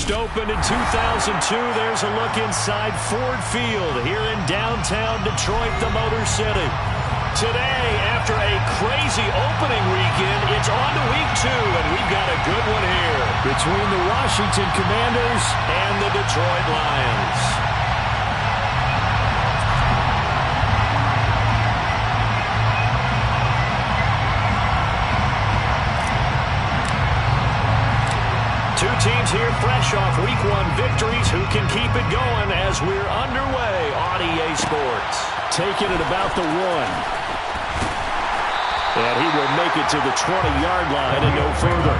First opened in 2002. There's a look inside Ford Field here in downtown Detroit, the Motor City. Today, after a crazy opening weekend, it's on to week 2, and we've got a good one here between the Washington Commanders and the Detroit Lions. Two teams here fresh off Week 1 victories. Who can keep it going as we're underway on EA Sports? Taking it about the 1. And he will make it to the 20-yard line and no further.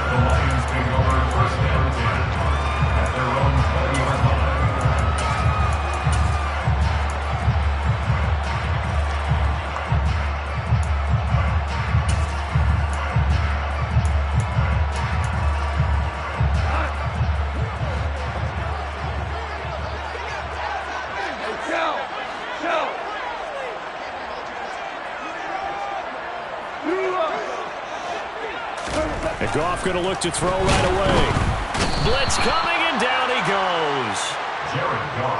The Lions take over first down 10 at their own 20-yard line. And Goff going to look to throw right away. Blitz coming, and down he goes.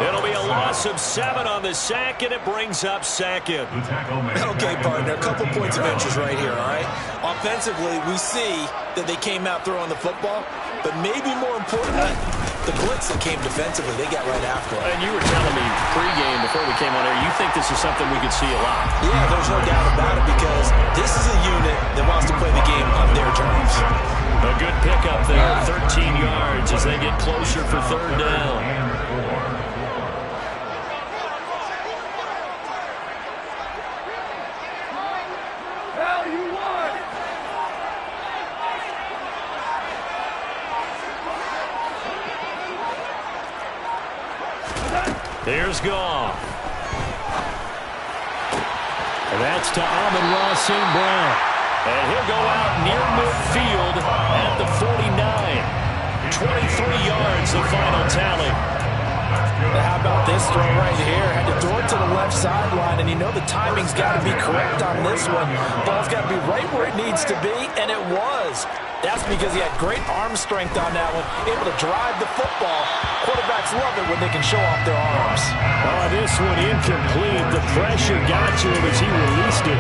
It'll be a loss of 7 on the sack, and it brings up second. Okay, partner, a couple points of interest right here, all right? Offensively, we see that they came out throwing the football, but maybe more importantly, the blitz that came defensively, they got right after it. And you were telling me pregame before we came on air, you think this is something we could see a lot. Yeah, there's no doubt about it, because this is a unit that wants to play the game on their terms. A good pickup there, 13 yards as they get closer for third down. Here's Goff. And that's to Amon-Ra St. Brown. And he'll go out near midfield at the 49. 23 yards, the final tally. How about this throw right here? Had to throw it to the left sideline, and you know the timing's got to be correct on this one. Ball's got to be right where it needs to be, and it was. That's because he had great arm strength on that one, able to drive the football. Quarterbacks love it when they can show off their arms. Oh, this one incomplete. The pressure got to him as he released it.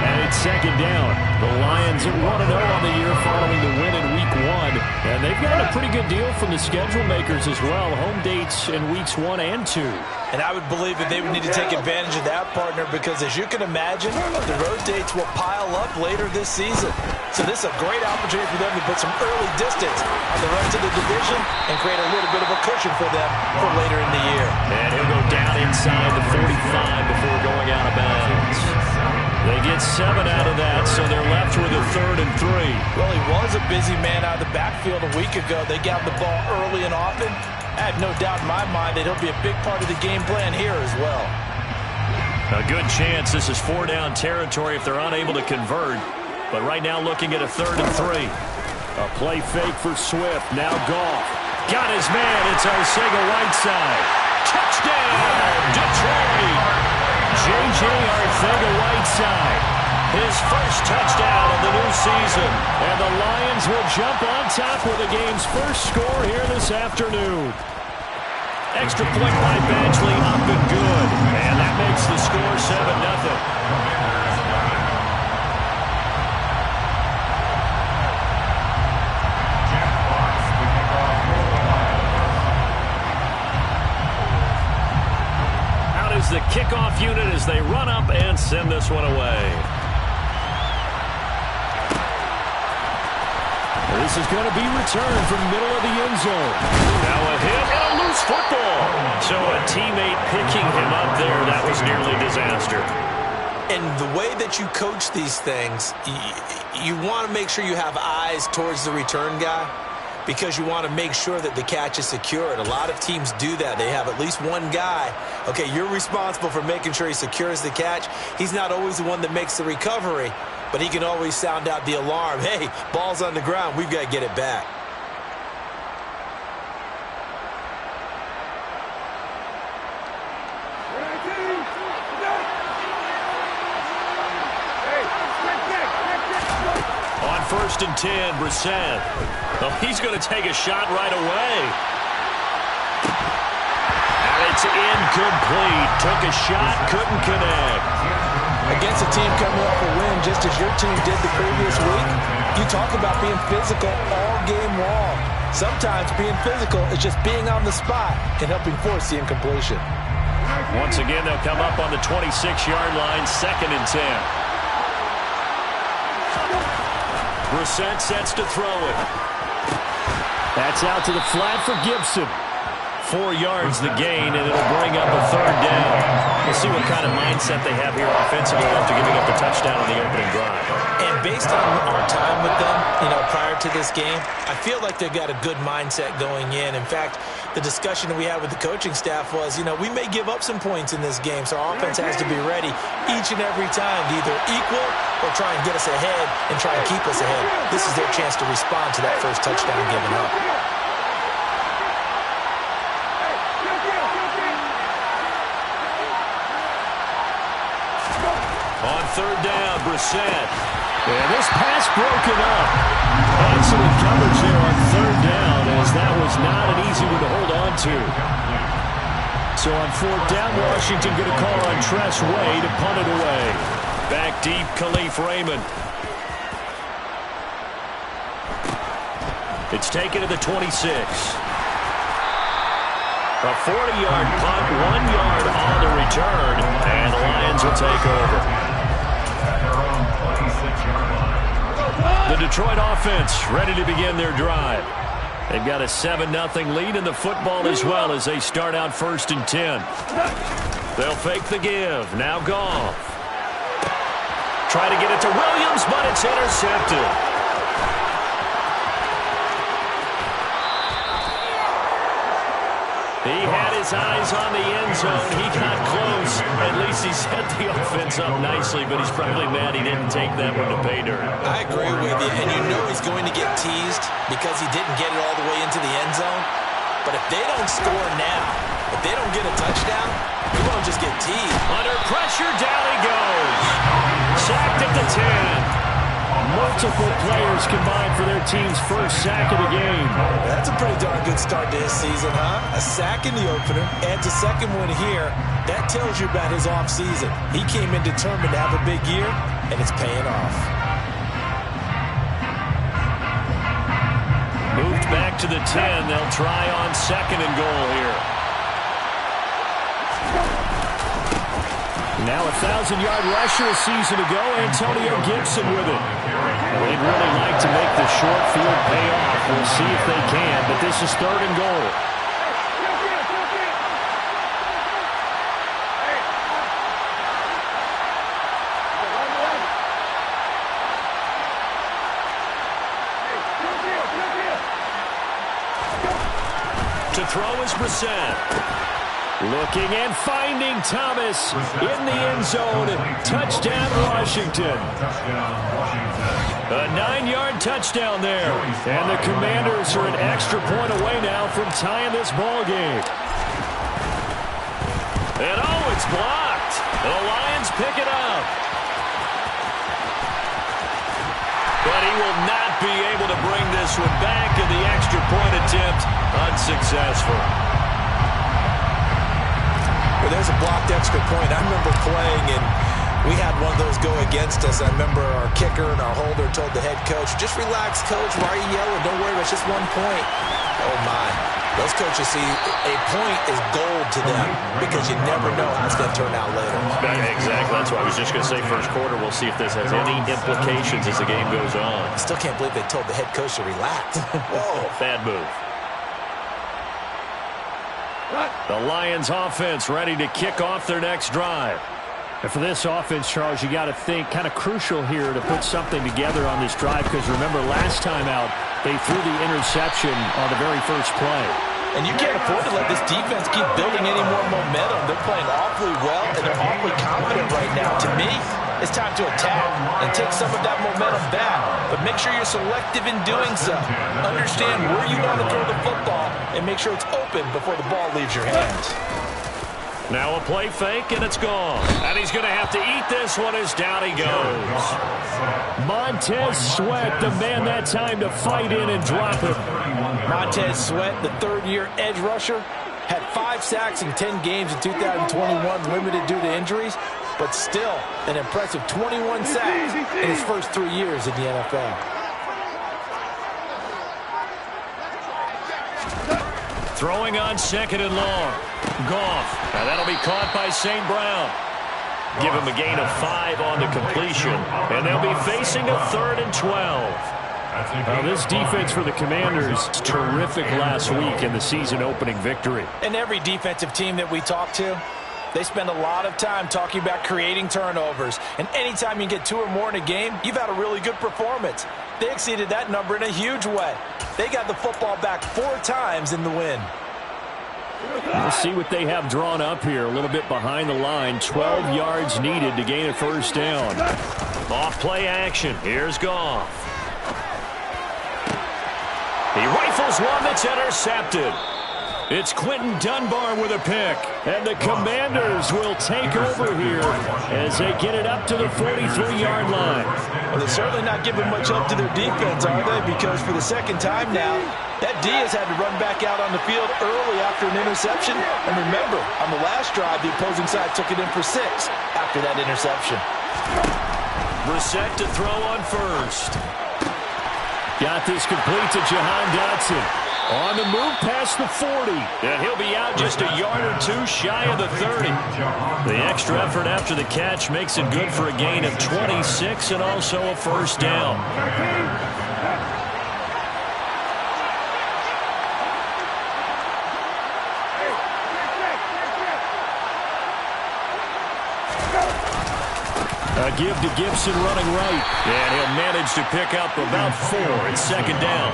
And it's second down. The Lions at 1-0 on the year following the win in Week 1. And they've got a pretty good deal from the schedule makers as well. Home dates in Weeks 1 and 2. And I would believe that they would need to take advantage of that, partner, because as you can imagine, the road dates will pile up later this season. So this is a great opportunity for them to put some early distance on the rest of the division and create a little bit of a cushion for them for later in the year. And he'll go down inside the 45 before going out of bounds. They get 7 out of that, so they're left with a 3rd and 3. Well, he was a busy man out of the backfield a week ago. They got the ball early and often. I have no doubt in my mind that he'll be a big part of the game plan here as well. A good chance this is 4-down territory if they're unable to convert. But right now looking at a 3rd and 3. A play fake for Swift. Now Goff. Got his man. It's Arcega-Whiteside. Touchdown, Detroit. J.J. Arcega-Whiteside. His first touchdown of the new season. And the Lions will jump on top with the game's first score here this afternoon. Extra point by Badgley, up and good. And that makes the score 7-0. The kickoff unit as they run up and send this one away. This is going to be returned from the middle of the end zone. Now a hit and a loose football. So a teammate picking him up there, that was nearly disaster. And the way that you coach these things, you want to make sure you have eyes towards the return guy, because you want to make sure that the catch is secured. A lot of teams do that. They have at least one guy. Okay, you're responsible for making sure he secures the catch. He's not always the one that makes the recovery, but he can always sound out the alarm. Hey, ball's on the ground. We've got to get it back. first and 10. Brissett. Oh, he's going to take a shot right away. And it's incomplete. Took a shot, couldn't connect. Against a team coming off a win just as your team did the previous week, you talk about being physical all game long. Sometimes being physical is just being on the spot and helping force the incompletion. Once again, they'll come up on the 26-yard line, second and 10. Brissett sets to throw it. That's out to the flat for Gibson. 4 yards the gain, and it'll bring up a third down. We'll see what kind of mindset they have here offensively after giving up the touchdown on the opening drive. And based on our time with them, prior to this game, I feel like they've got a good mindset going in. In fact, the discussion that we had with the coaching staff was, we may give up some points in this game, so our offense has to be ready each and every time to either equal or try and get us ahead and try and keep us ahead. This is their chance to respond to that first touchdown given up. On third down, Brissett. And this pass broken up. Excellent coverage there on third down, as that was not an easy one to hold on to. So on fourth down, Washington going to call on Tress Way to punt it away. Back deep, Khalif Raymond. It's taken to the 26. A 40-yard punt, 1 yard on the return, and the Lions will take over. The Detroit offense ready to begin their drive. They've got a 7-0 lead in the football as well as they start out first and 10. They'll fake the give. Now Goff. Try to get it to Williams, but it's intercepted. He had his eyes on the end zone. He got close. At least he set the offense up nicely, but he's probably mad he didn't take that one to pay dirt. I agree with you, and he's going to get teased because he didn't get it all the way into the end zone. But if they don't score now, if they don't get a touchdown, he won't just get teased. Under pressure, down he goes. Sacked at the 10. Multiple players combined for their team's first sack of the game. That's a pretty darn good start to his season, huh? A sack in the opener, adds a second one here. That tells you about his offseason. He came in determined to have a big year, and it's paying off. Moved back to the 10. They'll try on second and goal here. Now a 1,000-yard rusher a season ago, Antonio Gibson with it. They'd really like to make the short field pay off. We'll see if they can, but this is third and goal. To throw is Brissett. Looking and finding Thomas in the end zone. Touchdown, Washington. A 9-yard touchdown there. And the Commanders are an extra point away now from tying this ball game. And it's blocked. The Lions pick it up. But he will not be able to bring this one back, and the extra point attempt unsuccessful. Well, there's a blocked extra point. I remember playing, and we had one of those go against us. I remember our kicker and our holder told the head coach, just relax, coach. Why are you yelling? Don't worry, it's just 1 point. Oh, my. Those coaches see a point is gold to them because you never know how it's going to turn out later. Exactly. That's what I was just going to say. First quarter, we'll see if this has any implications as the game goes on. I still can't believe they told the head coach to relax. Whoa. Bad move. The Lions offense ready to kick off their next drive. And for this offense, Charles, you got to think kind of crucial here to put something together on this drive because remember last time out they threw the interception on the very first play. And you can't afford to let this defense keep building any more momentum. They're playing awfully well and they're awfully confident right now. To me, it's time to attack and take some of that momentum back. But make sure you're selective in doing so. Understand where you want to throw the football and make sure it's open before the ball leaves your hands. Now a play fake, and it's gone. And he's going to have to eat this one as down he goes. Montez Sweat, the man that time to fight in and drop him. Montez Sweat, the third-year edge rusher, had 5 sacks in 10 games in 2021, limited due to injuries, but still an impressive 21 sacks in his first 3 years in the NFL. Throwing on 2nd and long. Goff. Now that'll be caught by St. Brown. Give him a gain of 5 on the completion, and they'll be facing a 3rd and 12. This defense for the Commanders, terrific last week in the season-opening victory. And every defensive team that we talk to, they spend a lot of time talking about creating turnovers. And anytime you get 2 or more in a game, you've had a really good performance. They exceeded that number in a huge way. They got the football back 4 times in the win. Let's see what they have drawn up here. A little bit behind the line. 12 yards needed to gain a first down. Off play action. Here's Goff. He rifles one that's intercepted. It's Quentin Dunbar with a pick. And the Commanders will take over here as they get it up to the 43-yard line. Well, they're certainly not giving much up to their defense, are they? Because for the second time now, that D has had to run back out on the field early after an interception. And remember, on the last drive, the opposing side took it in for 6 after that interception. Brissett to throw on first. Got this complete to Jahan Dotson. On the move past the 40. And he'll be out just a yard or 2 shy of the 30. The extra effort after the catch makes it good for a gain of 26 and also a first down. A give to Gibson running right. And he'll manage to pick up about 4. It's 2nd down.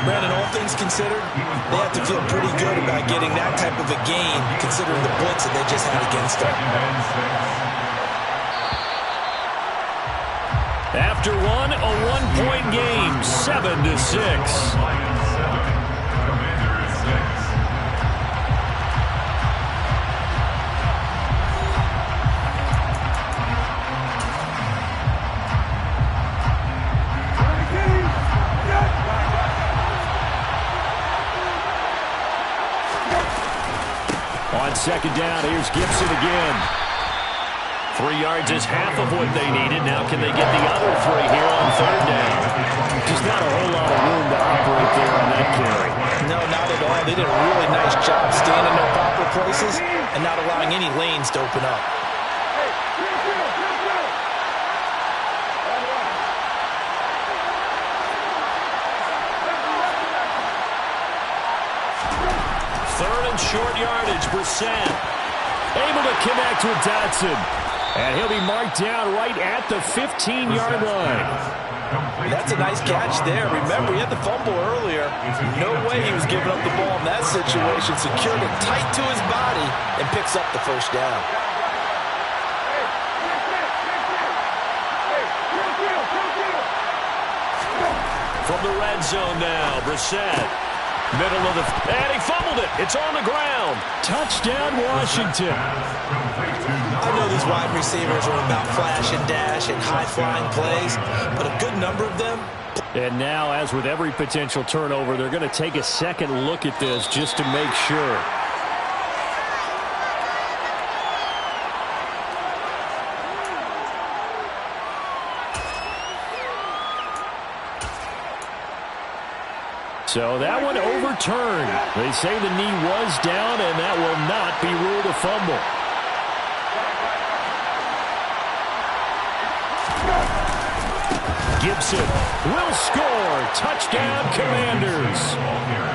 Brandon, all things considered, they have to feel pretty good about getting that type of a gain, considering the blitz that they just had against them. After one, a 1-point game, 7-6. On 2nd down, here's Gibson again. 3 yards is half of what they needed. Now can they get the other 3 here on 3rd down? Just not a whole lot of room to operate there on that carry. No, not at all. They did a really nice job staying in their proper places and not allowing any lanes to open up. Short yardage, Brissett. Able to connect with Dotson. And he'll be marked down right at the 15-yard line. That's a nice catch there. Remember, he had the fumble earlier. No way he was giving up the ball in that situation. Secured it tight to his body and picks up the first down. From the red zone now, Brissett. Middle of the... And he fumbled it. It's on the ground. Touchdown, Washington. I know these wide receivers are about flash and dash and high-flying plays, but a good number of them... And now, as with every potential turnover, they're going to take a second look at this just to make sure. So that one overturned. They say the knee was down, and that will not be ruled a fumble. Gibson will score. Touchdown, Commanders.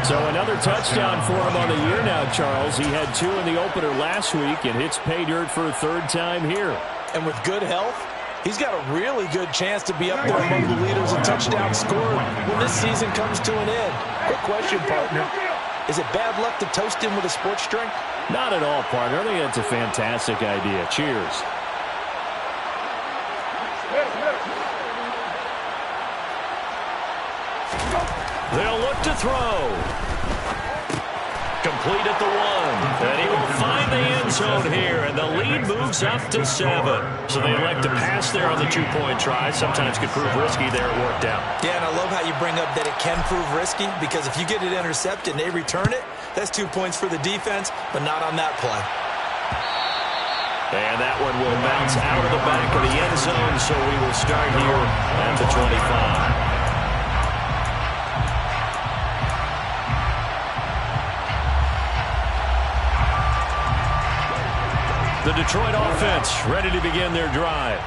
So another touchdown for him on the year now, Charles. He had 2 in the opener last week and hits pay dirt for a 3rd time here. And with good health, he's got a really good chance to be up there among the leaders in touchdown scored when this season comes to an end. Quick question, partner. Is it bad luck to toast him with a sports drink? Not at all, partner. I think that's a fantastic idea. Cheers. They'll look to throw. Complete at the 1. And he will find the end end zone here, and the lead moves up to 7. So they elect to pass there on the two-point try. Sometimes could prove risky there. It worked out. Yeah, and I love how you bring up that it can prove risky, because if you get it intercepted and they return it, that's 2 points for the defense, but not on that play. And that one will bounce out of the back of the end zone, so we will start here at the 25. The Detroit offense ready to begin their drive.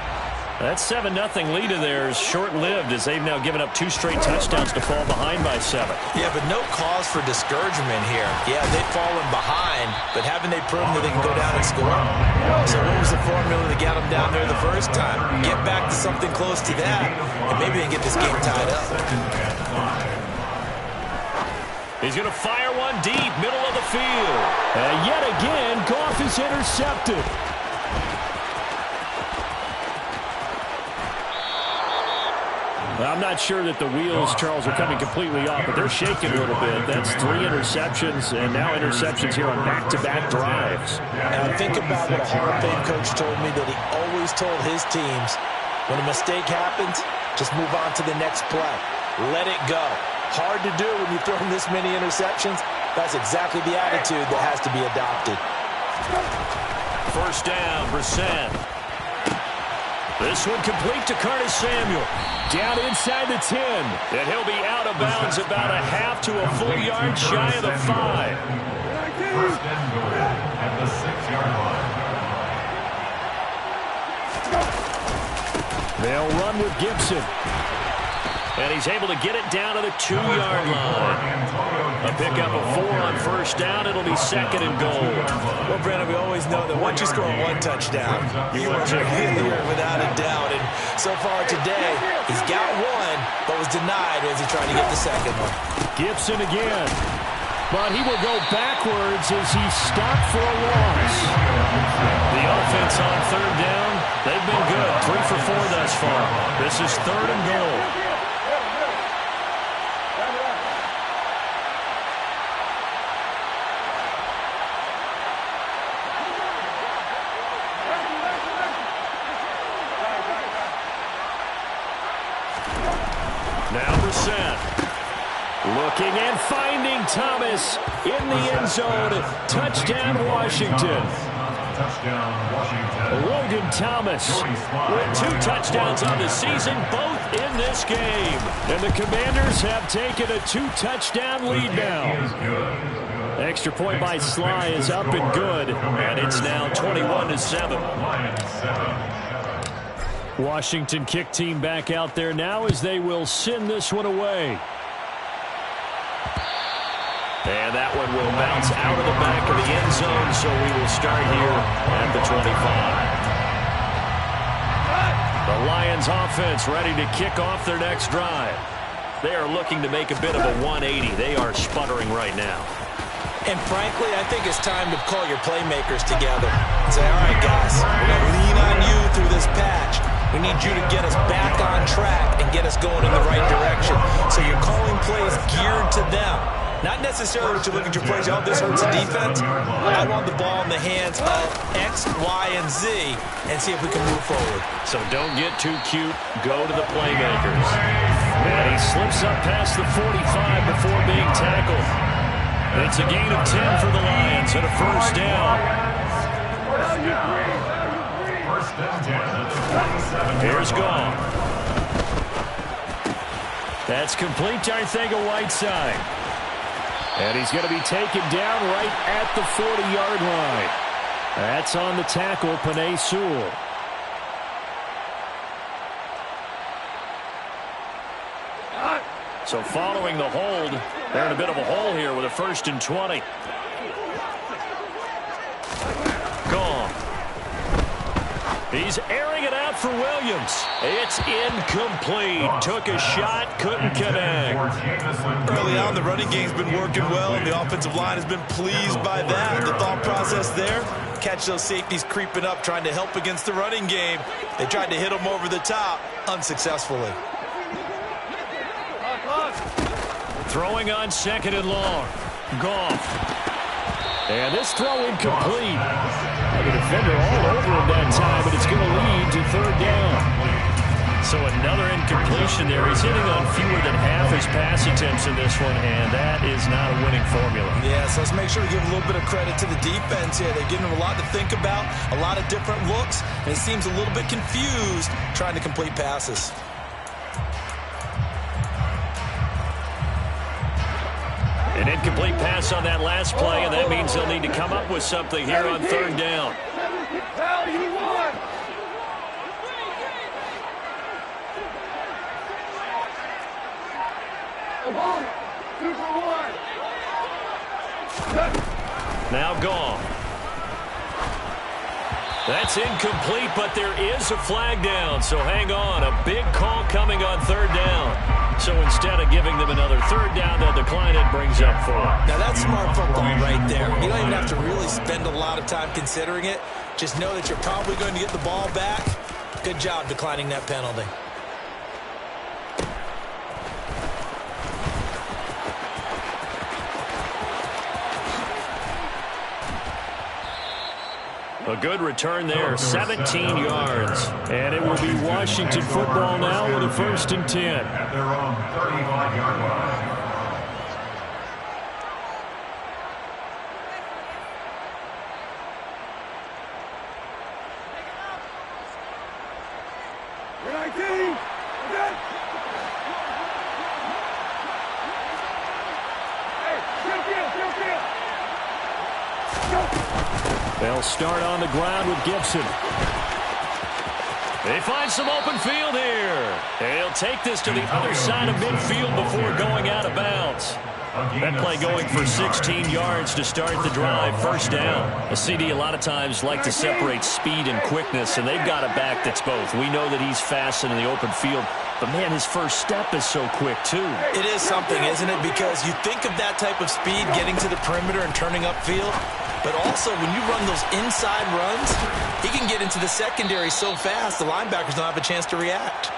That 7-0 lead of theirs short-lived, as they've now given up 2 straight touchdowns to fall behind by 7. Yeah, but no cause for discouragement here. Yeah, they've fallen behind, but haven't they proven that they can go down and score? So what was the formula to get them down there the first time? Get back to something close to that, and maybe they can get this game tied up. He's going to fire one deep, middle of the field. And yet again, Goff is intercepted. I'm not sure that the wheels, Charles, are coming completely off, but they're shaking a little bit. That's 3 interceptions, and now interceptions here on back-to-back drives. Now think about what a Hall of Fame coach told me, that he always told his teams, when a mistake happens, just move on to the next play. Let it go. Hard to do when you throw in this many interceptions. That's exactly the attitude that has to be adopted. First down, Brissett. This one complete to Curtis Samuel. Down inside the 10. And he'll be out of bounds about a half to a full yard shy of the 5. First and goal at the 6-yard line. They'll run with Gibson. And he's able to get it down to the 2-yard line. A pickup of 4 on first down. It'll be second and goal. Well, Brandon, we always know that once you score 1 touchdown, you are here without a doubt. And so far today, he's got 1, but was denied as he tried to get the second one. Gibson again. But he will go backwards as he's stopped for a loss. The offense on third down, they've been good. 3 for 4 thus far. This is third and goal. Now Brissett. Looking and finding Thomas in the end zone. Touchdown, Washington. Touchdown, Washington. Logan Thomas with 2 touchdowns on the season, both in this game. And the Commanders have taken a 2-touchdown lead now. Extra point by Sly is up and good, and it's now 21-7. Washington kick team back out there now as they will send this one away. And that one will bounce out of the back of the end zone, so we will start here at the 25. The Lions offense ready to kick off their next drive. They are looking to make a bit of a 180. They are sputtering right now. And frankly, I think it's time to call your playmakers together and say, all right, guys, we're going to lean on you through this patch. We need you to get us back on track and get us going in the right direction. So you're calling plays geared to them. Not necessarily that you look at your plays, oh, this hurts the defense. I want the ball in the hands of X, Y, and Z and see if we can move forward. So don't get too cute. Go to the playmakers. And he slips up past the 45 before being tackled. It's a gain of 10 for the Lions and a first down. Here's Goff. That's complete to Arcega-Whiteside. And he's going to be taken down right at the 40-yard line. That's on the tackle, Penei Sewell. So following the hold, they're in a bit of a hole here with a 1st and 20. Goff. He's airing it out for Williams. It's incomplete. Took a shot, couldn't connect. Early on, the running game's been working well, and the offensive line has been pleased by that. The thought process there, catch those safeties creeping up, trying to help against the running game. They tried to hit them over the top, unsuccessfully. Throwing on 2nd and long. Goff. And this throw incomplete. the defender all over him that time, but it's going to lead to third down. So another incompletion there. He's hitting on fewer than half his pass attempts in this one, and that is not a winning formula. Yeah, so let's make sure to give a little bit of credit to the defense here. They're giving him a lot to think about, a lot of different looks, and he seems a little bit confused trying to complete passes. An incomplete pass on that last play, and that means they'll need to come up with something here on third down. Now gone. That's incomplete, but there is a flag down, so hang on. A big call coming on third down. So instead of giving them another third down, they'll decline it, brings up 4. Now that's smart football right there. You don't even have to really spend a lot of time considering it. Just know that you're probably going to get the ball back. Good job declining that penalty. A good return there, 17 yards. And it will be Washington football now with a 1st and 10. At their own 35-yard line. They'll start on the ground with Gibson. They find some open field here. They'll take this to the other side of midfield before going out of bounds. That play going for 16 yards to start the drive. 1st down. A CD a lot of times like to separate speed and quickness, and they've got a back that's both. We know that he's fast in the open field, but, man, his first step is so quick, too. It is something, isn't it? Because you think of that type of speed getting to the perimeter and turning upfield, but also when you run those inside runs, he can get into the secondary so fast the linebackers don't have a chance to react.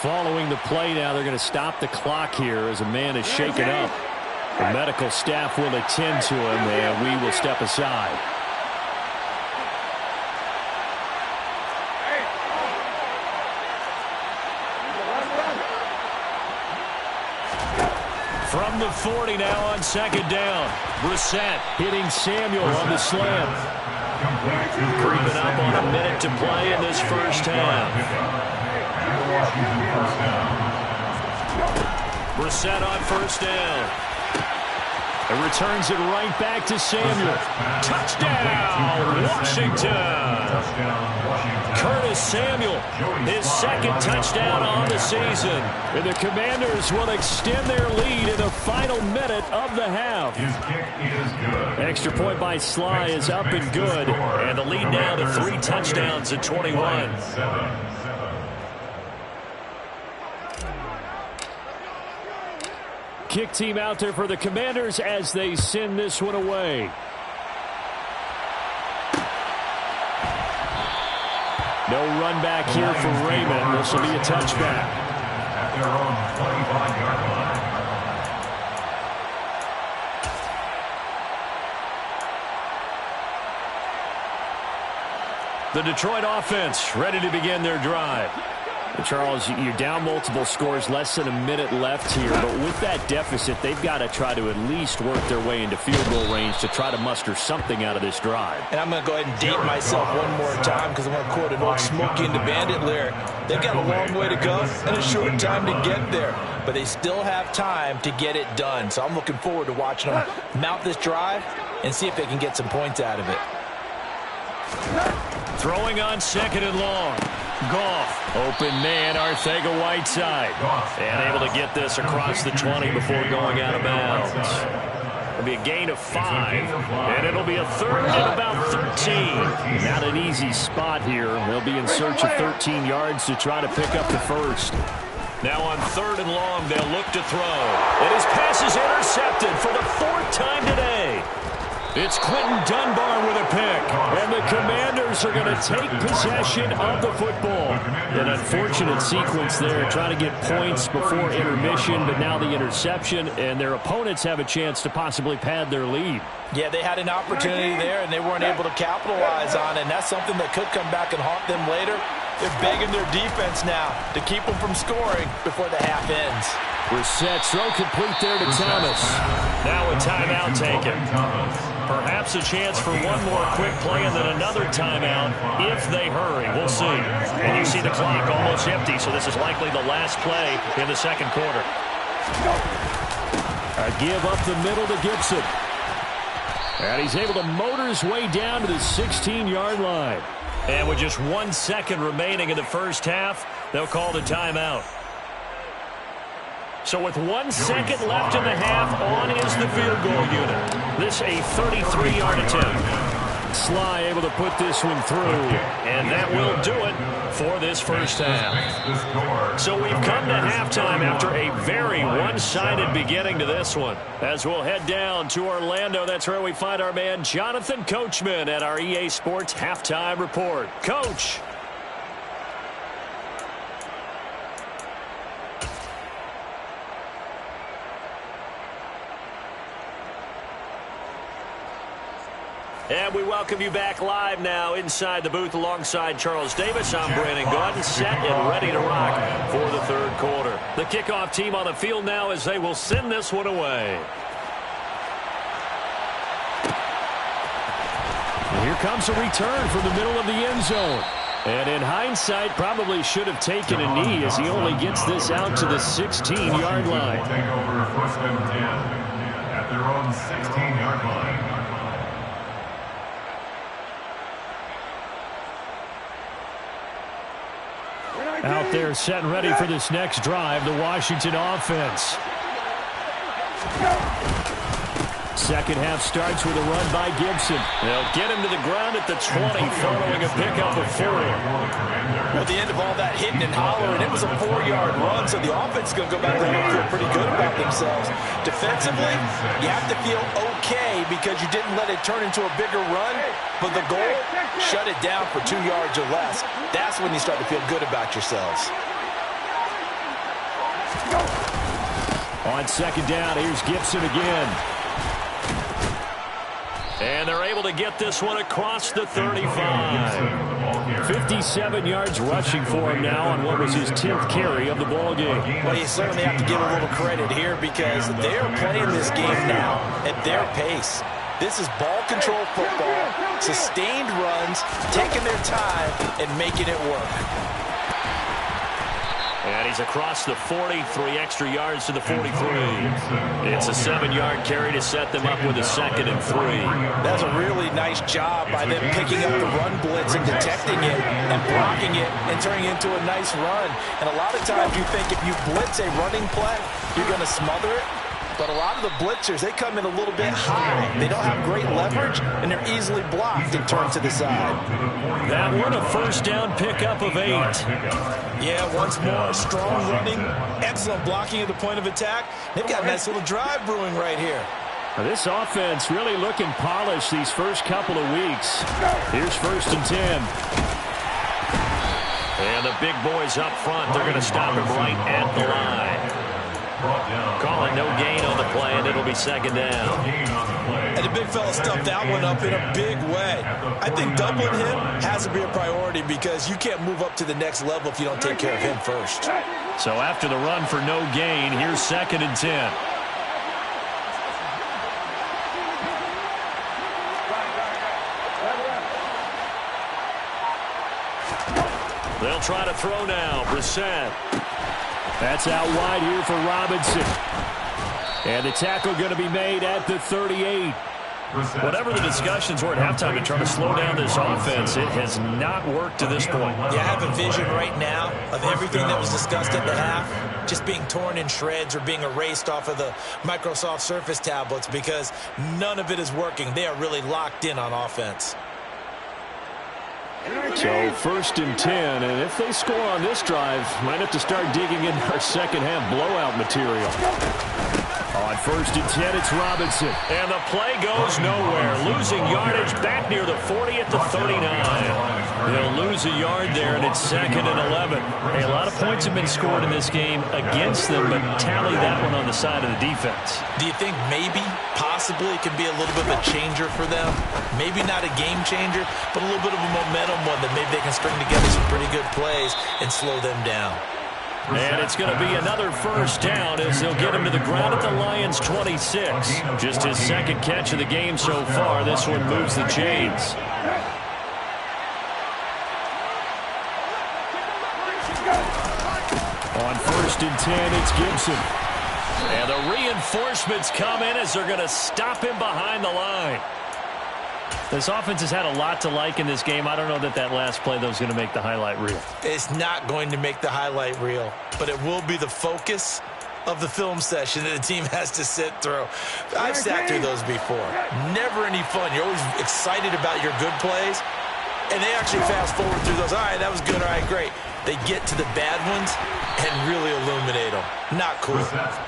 Following the play now, they're going to stop the clock here as a man is shaken up. The medical staff will attend to him, and we will step aside. From the 40 now on 2nd down. Brissett hitting Samuel on the slam. Creeping up on a minute to play in this first half. Brissett on 1st down. And returns it right back to Samuel. Touchdown, Washington. Curtis Samuel, his 2nd touchdown on the season. And the Commanders will extend their lead in the final minute of the half. His kick is good. Extra point by Sly is up and good. And the lead now to 3 touchdowns at 21. Kick team out there for the Commanders as they send this one away. No run back here for Raymond. This will be a touchback. At their own 25-yard line. The Detroit offense ready to begin their drive. Charles, you're down multiple scores, less than a minute left here, but with that deficit, they've got to try to at least work their way into field goal range to try to muster something out of this drive. And I'm going to go ahead and date myself one more time because I'm going to quote an old Smokey and the Bandit lyric. They've got a long way to go and a short time to get there, but they still have time to get it done. So I'm looking forward to watching them mount this drive and see if they can get some points out of it. Throwing on 2nd and long. Goff, open man, Arcega-Whiteside, and able to get this across the 20 before going out of bounds. It'll be a gain of 5, and it'll be a 3rd and about 13. Not an easy spot here. They'll be in search of 13 yards to try to pick up the 1st. Now on 3rd and long, they'll look to throw. And his pass is intercepted for the 4th time today. It's Quentin Dunbar with a pick, and the Commanders Bears are going to take possession of the football. An unfortunate sequence there, trying to get points before intermission, but now the interception, and their opponents have a chance to possibly pad their lead. Yeah, they had an opportunity there, and they weren't able to capitalize on it, and that's something that could come back and haunt them later. They're begging their defense now to keep them from scoring before the half ends. Reset, throw complete there to Thomas. Now a timeout taken. Perhaps a chance for one more quick play and then another timeout if they hurry. We'll see. And you see the clock almost empty, so this is likely the last play in the second quarter. A give up the middle to Gibson. And he's able to motor his way down to the 16-yard line. And with just 1 second remaining in the first half, they'll call the timeout. So with 1 second left in the half, on is the field goal unit. This a 33-yard attempt. Sly able to put this one through, and that will do it for this first half. So we've come to halftime after a very one-sided beginning to this one. As we'll head down to Orlando, that's where we find our man Jonathan Coachman at our EA Sports Halftime Report. Coach. And we welcome you back live now inside the booth alongside Charles Davis. I'm Brandon Gordon, set and ready to rock for the third quarter. The kickoff team on the field now as they will send this one away. And here comes a return from the middle of the end zone. And in hindsight, probably should have taken a knee as he only gets this out to the 16-yard line. Will take over first and 10 at their own 16-yard line. Out there set and ready for this next drive, the Washington offense. Second half starts with a run by Gibson. They'll get him to the ground at the 20 following a pickup of 4. At the end of all that hitting and hollering, it was a 4-yard run, so the offense is going to go back there and feel pretty good about themselves. Defensively, you have to feel okay because you didn't let it turn into a bigger run, but the goal, shut it down for 2 yards or less. That's when you start to feel good about yourselves. On second down, here's Gibson again. And they're able to get this one across the 35. 57 yards rushing for him now on what was his 10th carry of the ball game. Well, you certainly have to give a little credit here because they're playing this game now at their pace. This is ball control football, sustained runs, taking their time and making it work. And he's across the 40, 3 extra yards to the 43. It's a 7-yard carry to set them up with a 2nd and 3. That's a really nice job by them picking up the run blitz and detecting it and blocking it and turning it into a nice run. And a lot of times you think if you blitz a running play, you're going to smother it. But a lot of the blitzers, they come in a little bit high. They don't have great leverage, and they're easily blocked and turned to the side. That one a first down pickup of 8. Yeah, once more, strong running, excellent blocking at the point of attack. They've got a nice little drive brewing right here. Now, this offense really looking polished these first couple of weeks. Here's first and 10. And the big boys up front, they're going to stop him right at the line. Calling no gain on the play, and it'll be second down. And the big fella stuffed that one up in a big way. I think doubling him has to be a priority because you can't move up to the next level if you don't take care of him first. So after the run for no gain, here's second and 10. They'll try to throw now. Brissett. That's out wide here for Robinson. And the tackle going to be made at the 38. Whatever the discussions were at halftime to try to slow down this offense, it has not worked to this point. Yeah, I have a vision right now of everything that was discussed at the half just being torn in shreds or being erased off of the Microsoft Surface tablets because none of it is working. They are really locked in on offense. So first and 10, and if they score on this drive, might have to start digging in our second half blowout material. On 1st and 10, it's Robinson. And the play goes nowhere. Losing yardage back near the 40 at the 39. They'll lose a yard there, and it's 2nd and 11. Hey, a lot of points have been scored in this game against them, but tally that one on the side of the defense. Do you think maybe, possibly, it could be a little bit of a changer for them? Maybe not a game changer, but a little bit of a momentum one that maybe they can string together some pretty good plays and slow them down. And it's going to be another 1st down as they'll get him to the ground at the Lions' 26. Just his 2nd catch of the game so far. This one moves the chains. On 1st and 10, it's Gibson. And the reinforcements come in as they're going to stop him behind the line. This offense has had a lot to like in this game. I don't know that last play, though, is going to make the highlight reel. It's not going to make the highlight reel, but it will be the focus of the film session that the team has to sit through. I've sat through those before. Never any fun. You're always excited about your good plays, and they actually fast forward through those. All right, that was good. All right, great. They get to the bad ones and really illuminate them. Not cool.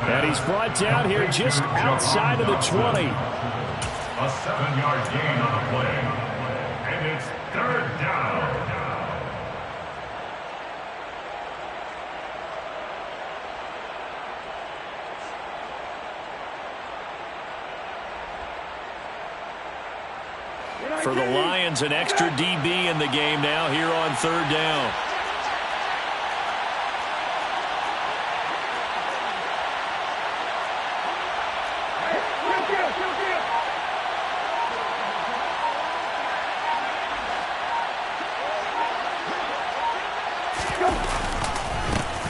And he's brought down here just outside of the 20. A 7-yard gain on the play. And it's 3rd down. For the Lions, an extra DB in the game now here on 3rd down.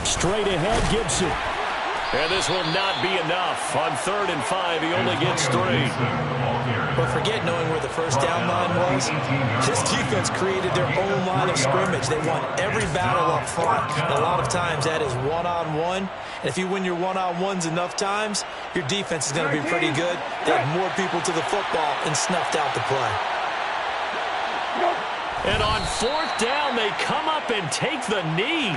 Straight ahead, Gibson. And this will not be enough. On 3rd and 5, he only gets 3. But forget knowing where the 1st down line was. This defense created their own line of scrimmage. They won every battle up front. And a lot of times that is one-on-one. And if you win your one-on-ones enough times, your defense is going to be pretty good. They have more people to the football and snuffed out the play. And on 4th down, they come up and take the knee.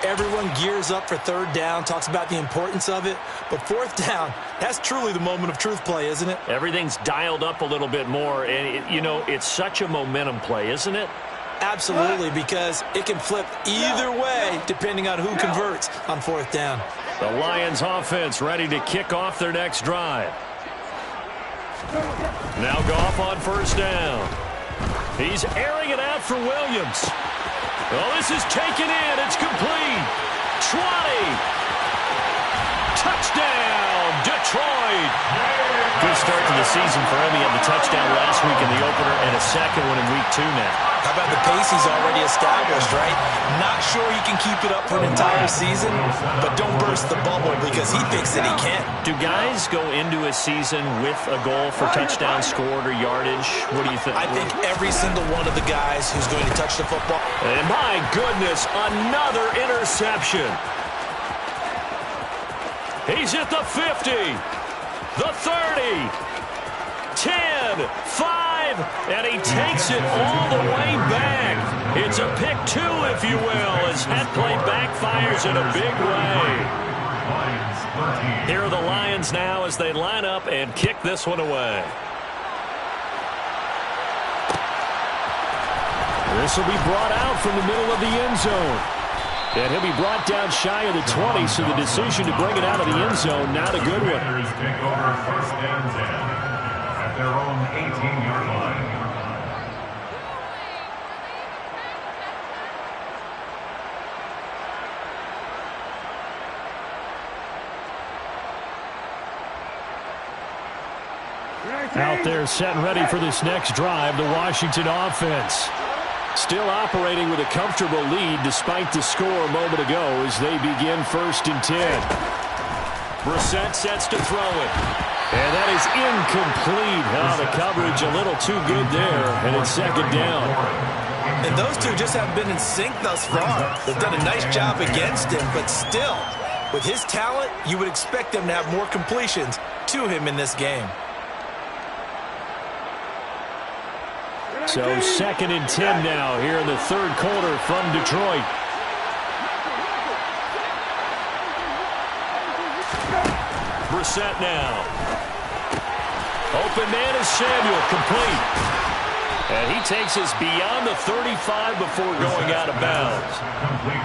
Everyone gears up for 3rd down, talks about the importance of it. But 4th down, that's truly the moment of truth play, isn't it? Everything's dialed up a little bit more. And, it's such a momentum play, isn't it? Absolutely, because it can flip either way depending on who converts on 4th down. The Lions offense ready to kick off their next drive. Now Goff on 1st down. He's airing it out for Williams. Oh, this is taken in. It's complete. 20. Touchdown, Detroit. Good start to the season for him. He had the touchdown last week in the opener and a 2nd one in week 2 now. How about the pace he's already established, right? Not sure he can keep it up for an entire season, but don't burst the bubble because he thinks that he can. Do guys go into a season with a goal for touchdown scored or yardage? What do you think? I think every single one of the guys who's going to touch the football. And my goodness, another interception. He's at the 50, the 30, 10, 5, and he takes it all the way back. It's a pick 2, if you will, as that play backfires in a big way. Here are the Lions now as they line up and kick this one away. This will be brought out from the middle of the end zone. And he'll be brought down shy of the 20, so the decision to bring it out of the end zone, not a good one. Take over 1st and 10 at their own 18-yard line. Out there set and ready for this next drive, the Washington offense. Still operating with a comfortable lead despite the score a moment ago as they begin 1st and 10. Brissett sets to throw it. And that is incomplete. Oh, the coverage a little too good there, and it's 2nd down. And those two just haven't been in sync thus far. They've done a nice job against him, but still, with his talent, you would expect them to have more completions to him in this game. So 2nd and 10 now here in the 3rd quarter from Detroit. Brissett now. Open man is Samuel, complete. And he takes us beyond the 35 before going out of bounds.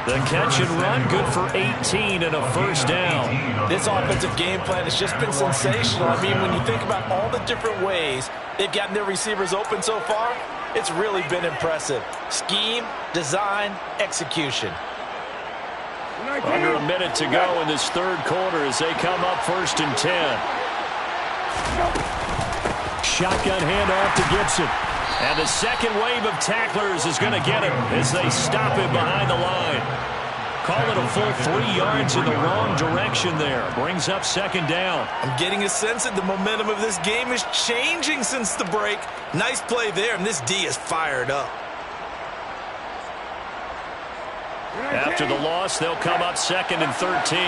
The catch and run, good for 18 and a first down. This offensive game plan has just been sensational. I mean, when you think about all the different ways they've gotten their receivers open so far, it's really been impressive. Scheme, design, execution. Under a minute to go in this third quarter as they come up 1st and 10. Shotgun handoff to Gibson. And the second wave of tacklers is going to get him as they stop him behind the line. Call it a full 3 yards in the wrong direction there. Brings up 2nd down. I'm getting a sense that the momentum of this game is changing since the break. Nice play there, and this D is fired up. After the loss, they'll come up 2nd and 13.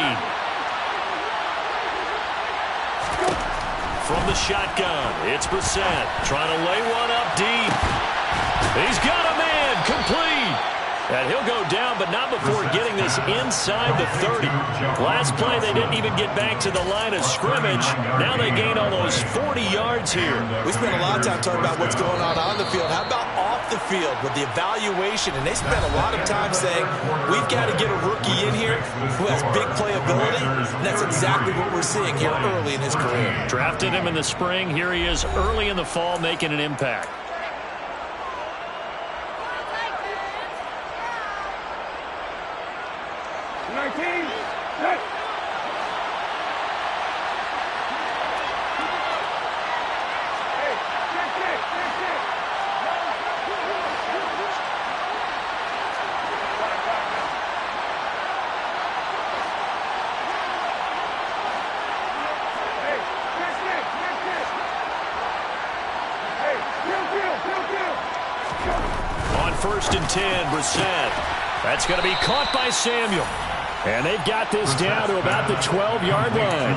From the shotgun, it's Brissett trying to lay one up deep. He's got a man, complete. And he'll go down, but not before getting this inside the 30. Last play, they didn't even get back to the line of scrimmage. Now they gain almost 40 yards here. We spent a lot of time talking about what's going on the field. How about off the field with the evaluation? And they spent a lot of time saying, we've got to get a rookie in here who has big playability. And that's exactly what we're seeing here early in his career. Drafted him in the spring. Here he is early in the fall making an impact. On 1st and 10, Brissett. That's going to be caught by Samuel. And they've got this down to about the 12-yard line.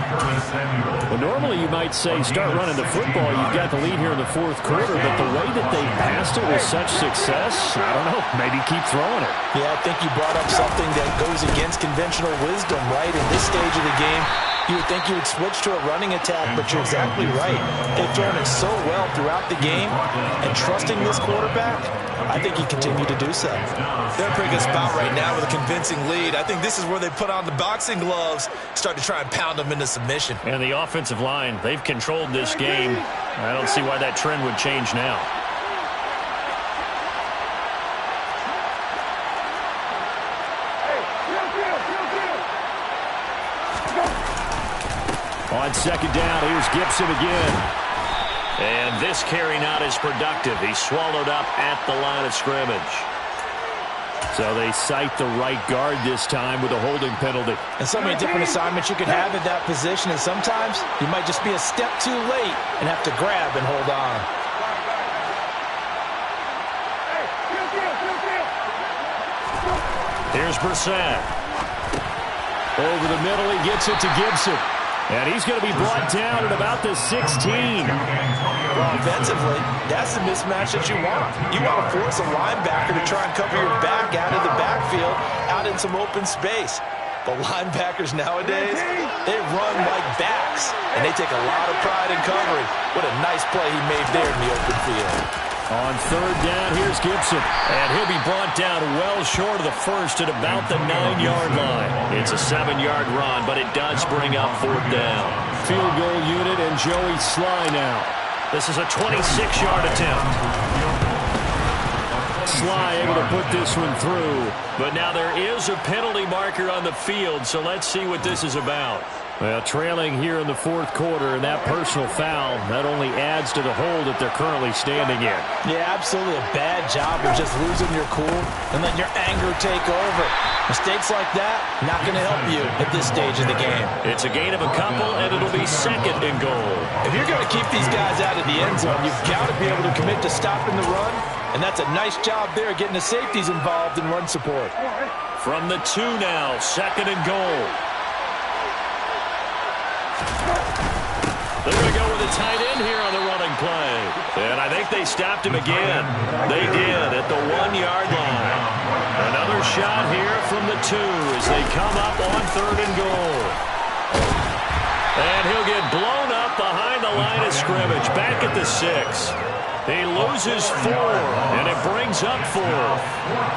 Well, normally you might say start running the football. You've got the lead here in the 4th quarter, but the way that they passed it with such success, I don't know, maybe keep throwing it. Yeah, I think you brought up something that goes against conventional wisdom, right? In this stage of the game, you would think you would switch to a running attack, but you're exactly right. They've thrown it so well throughout the game, and trusting this quarterback, I think he continued to do so. They're in a pretty good spot right now with a convincing lead. I think this is where they put on the boxing gloves, start to try and pound them into submission. And the offensive line, they've controlled this game. I don't see why that trend would change now. On 2nd down, here's Gibson again. And this carry not as productive. He's swallowed up at the line of scrimmage. So they cite the right guard this time with a holding penalty. And so many different assignments you could have at that position, and sometimes you might just be a step too late and have to grab and hold on. Here's Brissett. Over the middle, he gets it to Gibson. And he's going to be brought down at about the 16. Well, offensively, that's the mismatch that you want. You want to force a linebacker to try and cover your back out of the backfield, out in some open space. But linebackers nowadays, they run like backs, and they take a lot of pride in covering. What a nice play he made there in the open field. On 3rd down, here's Gibson. And he'll be brought down well short of the first at about the 9-yard line. It's a 7-yard run, but it does bring up 4th down. Field goal unit and Joey Sly now. This is a 26-yard attempt. Sly able to put this one through. But now there is a penalty marker on the field, so let's see what this is about. Well, trailing here in the 4th quarter, and that personal foul not only adds to the hole that they're currently standing in. Yeah, absolutely a bad job of just losing your cool and letting your anger take over. Mistakes like that, not going to help you at this stage of the game. It's a gain of a couple, and it'll be 2nd and goal. If you're going to keep these guys out of the end zone, you've got to be able to commit to stopping the run, and that's a nice job there getting the safeties involved in run support. From the 2 now, 2nd and goal. They're going to go with a tight end here on the running play. And I think they stopped him again. They did at the 1-yard line. Another shot here from the 2 as they come up on 3rd and goal. And he'll get blown up behind the line of scrimmage, back at the 6. He loses 4, and it brings up 4.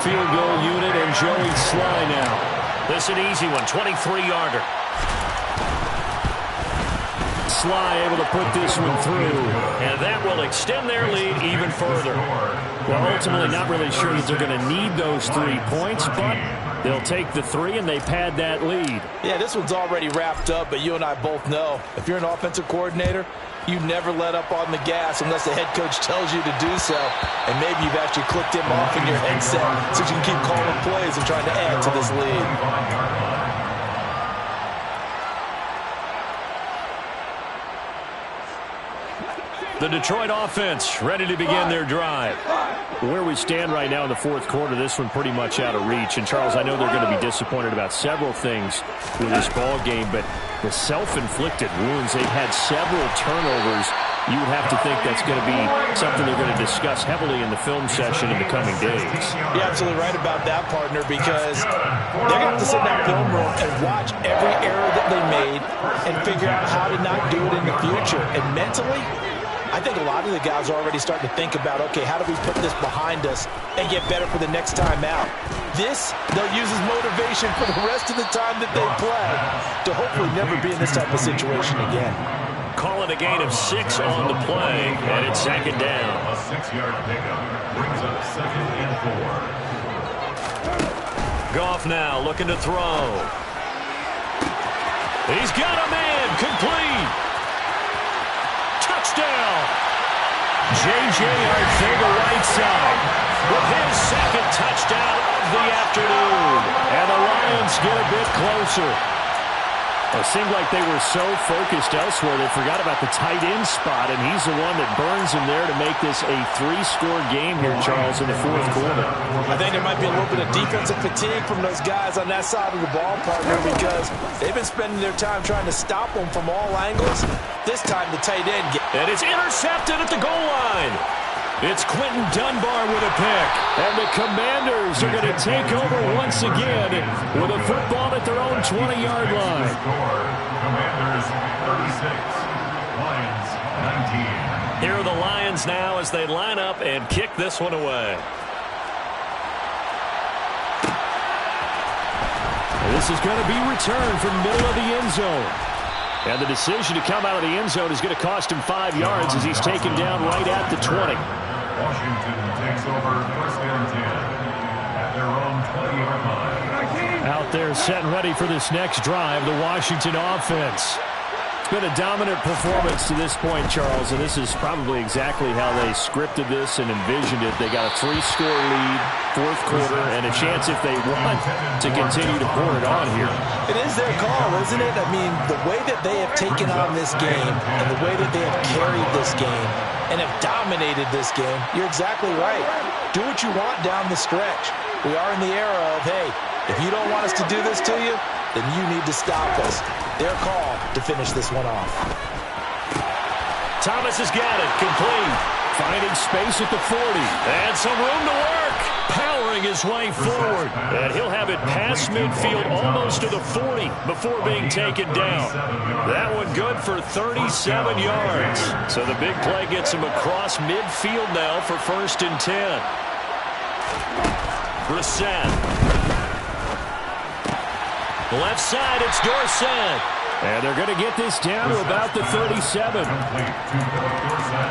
Field goal unit and Joey Sly now. This is an easy one, 23-yarder. Sly able to put this one through. And that will extend their lead even further. Well, ultimately not really sure that they're going to need those 3 points, but they'll take the 3 and they pad that lead. Yeah, this one's already wrapped up, but you and I both know if you're an offensive coordinator, you never let up on the gas unless the head coach tells you to do so. And maybe you've actually clicked him off in your headset so you can keep calling plays and trying to add to this lead. The Detroit offense ready to begin their drive. Where we stand right now in the fourth quarter, this one pretty much out of reach. And, Charles, I know they're going to be disappointed about several things with this ball game, but the self-inflicted wounds, they've had several turnovers. You would have to think that's going to be something they're going to discuss heavily in the film session in the coming days. You're absolutely right about that, partner, because they're going to have to sit in that film room and watch every error that they made and figure out how to not do it in the future. And mentally, I think a lot of the guys are already starting to think about, okay, how do we put this behind us and get better for the next time out? This, they'll use as motivation for the rest of the time that they play to hopefully never be in this type of situation again. Call it a gain of 6 on the play, and it's second down. A 6-yard pickup brings up 2nd and 4. Goff now looking to throw. He's got a man, complete. Touchdown. J.J. Arcega-Whiteside with his second touchdown of the afternoon. And the Lions get a bit closer. It seemed like they were so focused elsewhere they forgot about the tight end spot, and he's the one that burns him there to make this a 3-score game here, Charles, in the fourth quarter. I think there might be a little bit of defensive fatigue from those guys on that side of the ball, partner, because they've been spending their time trying to stop them from all angles. This time the tight end and it's intercepted at the goal line. It's Quentin Dunbar with a pick. And the Commanders are going to take over once again with a football at their own 20-yard line. Commanders 36, Lions 19. Here are the Lions now as they line up and kick this one away. This is going to be returned from the middle of the end zone. And the decision to come out of the end zone is going to cost him 5 yards as he's taken down right at the 20. Washington takes over 1st and 10 at their own 20-yard line. Out there set and ready for this next drive, the Washington offense. It's been a dominant performance to this point, Charles, and this is probably exactly how they scripted this and envisioned it. They got a 3-score lead, fourth quarter, and a chance if they want to continue to pour it on here. It is their call, isn't it? I mean, the way that they have taken on this game and the way that they have carried this game and have dominated this game, you're exactly right. Do what you want down the stretch. We are in the era of, hey, if you don't want us to do this to you, then you need to stop us. Their call to finish this one off. Thomas has got it, complete. Finding space at the 40. And some room to work. Powering his way forward. And he'll have it past midfield almost to the 40 before being taken down. That one good for 37 yards. So the big play gets him across midfield now for 1st and 10. Brissett. Left side, it's Dorsett. And they're going to get this down to about the 37. Complete to Dorsett.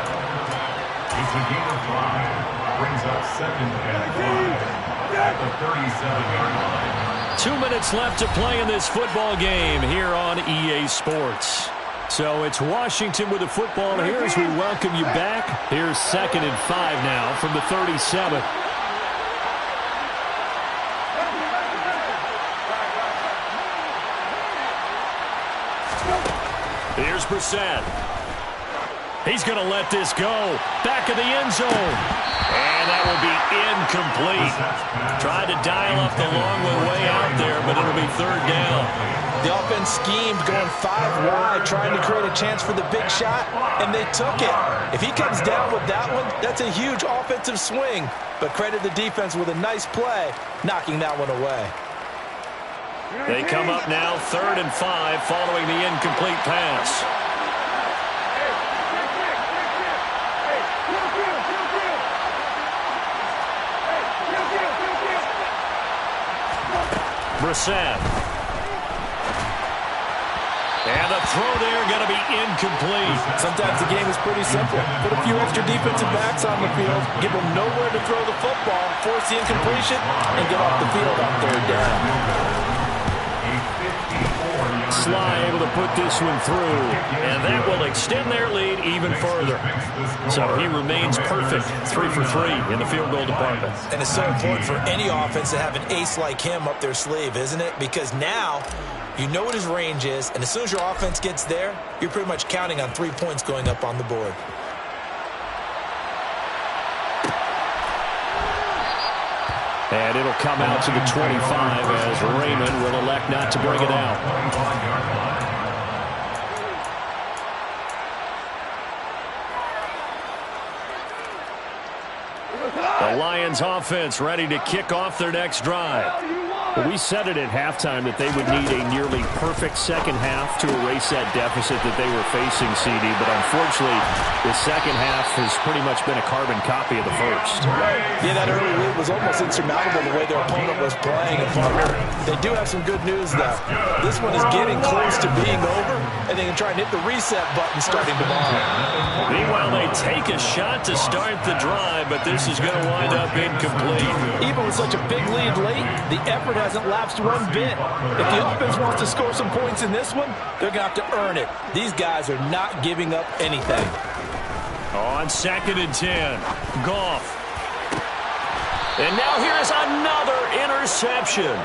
It's a gain of 5. Brings up 2nd and 5 at the 37-yard line. 2 minutes left to play in this football game here on EA Sports. So it's Washington with the football here as we welcome you back. Here's 2nd and 5 now from the 37. Here's Brissett. He's going to let this go. Back of the end zone. And that will be incomplete. Tried to dial up the long way out there, but it'll be 3rd down. The offense schemed going 5 wide, trying to create a chance for the big shot, and they took it. If he comes down with that one, that's a huge offensive swing. But credit the defense with a nice play, knocking that one away. They come up now 3rd and 5 following the incomplete pass. Brissett. And the throw there going to be incomplete. Sometimes the game is pretty simple. Put a few extra defensive backs on the field, give them nowhere to throw the football, force the incompletion, and get off the field on 3rd down. Sly able to put this one through, and that will extend their lead even further. So he remains perfect, 3 for 3 in the field goal department. And it's so important for any offense to have an ace like him up their sleeve, isn't it? Because now you know what his range is, and as soon as your offense gets there, you're pretty much counting on 3 points going up on the board. And it'll come out to the 25 as Raymond will elect not to bring it out. The Lions offense ready to kick off their next drive. Well, we said it at halftime that they would need a nearly perfect second half to erase that deficit that they were facing, CD. But unfortunately, the second half has pretty much been a carbon copy of the first. Yeah, that early lead was almost insurmountable the way their opponent was playing. And partner, they do have some good news, though. This one is getting close to being over, and they can try and hit the reset button starting tomorrow. Meanwhile, they take a shot to start the drive, but this is going to wind up incomplete. Even with such a big lead late, the effort hasn't lapsed one bit. If the offense wants to score some points in this one, they're going to have to earn it. These guys are not giving up anything. On 2nd and 10, Goff. And now here's another interception.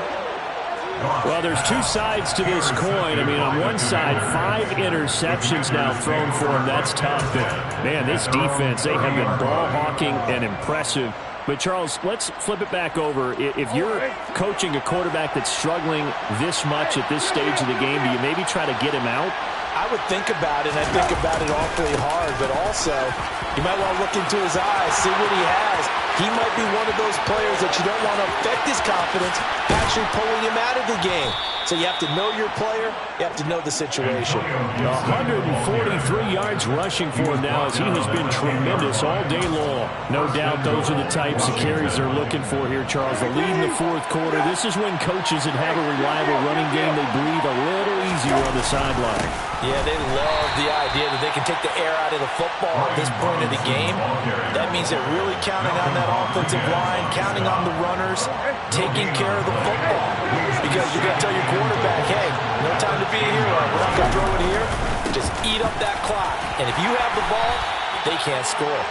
Well, there's 2 sides to this coin. I mean, on one side, 5 interceptions now thrown for him. That's tough. But, man, this defense, they have been ball hawking and impressive. But, Charles, let's flip it back over. If you're coaching a quarterback that's struggling this much at this stage of the game, do you maybe try to get him out? I would think about it, and I think about it awfully hard. But also, you might want to look into his eyes, see what he has. He might be one of those players that you don't want to affect his confidence, actually pulling him out of the game. So you have to know your player. You have to know the situation. 143 yards rushing for him now as he has been tremendous all day long. No doubt those are the types of carries they're looking for here, Charles. The lead in the 4th quarter. This is when coaches that have a reliable running game, they breathe a little easier on the sideline. Yeah, they love the idea that they can take the air out of the football at this point of the game. That means they're really counting on that offensive line, counting on the runners, taking care of the football. Because you're going to tell your quarterback, hey, no time to be a hero. We're not going to throw it here. Just eat up that clock. And if you have the ball, they can't score.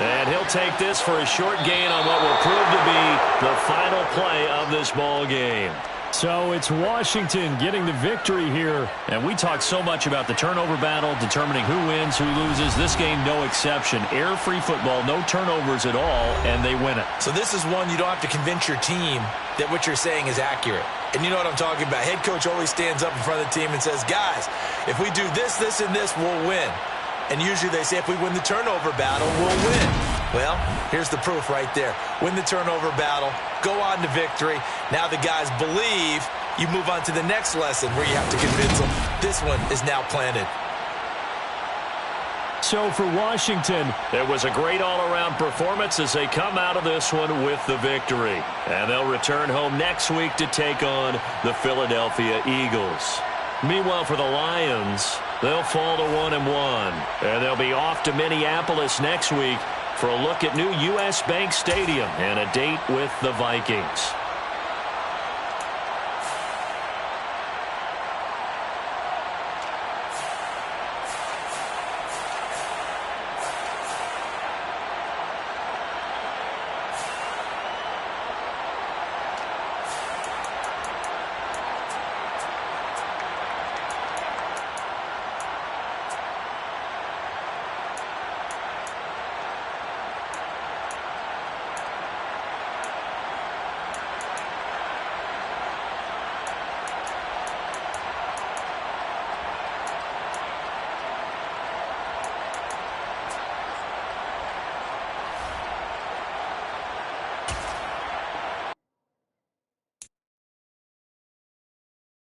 And he'll take this for a short gain on what will prove to be the final play of this ball game. So it's Washington getting the victory here. And we talk so much about the turnover battle, determining who wins, who loses. This game, no exception. Air-free football, no turnovers at all, and they win it. So this is one you don't have to convince your team that what you're saying is accurate. And you know what I'm talking about. Head coach always stands up in front of the team and says, guys, if we do this, this, and this, we'll win. And usually they say if we win the turnover battle, we'll win. Well, here's the proof right there. Win the turnover battle, go on to victory. Now the guys believe. You move on to the next lesson where you have to convince them. This one is now planted. So for Washington, it was a great all-around performance as they come out of this one with the victory. And they'll return home next week to take on the Philadelphia Eagles. Meanwhile, for the Lions, they'll fall to 1-1. And they'll be off to Minneapolis next week for a look at new U.S. Bank Stadium and a date with the Vikings.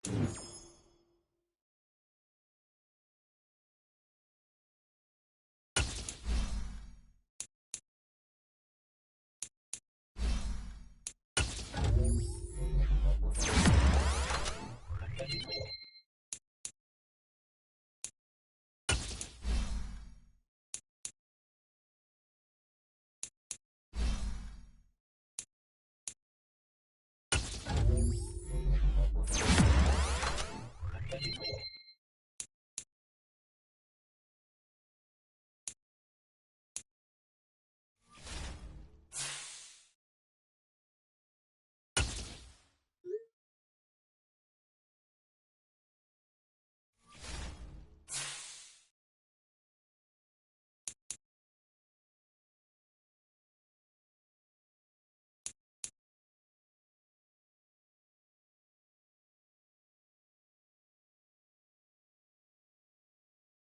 you.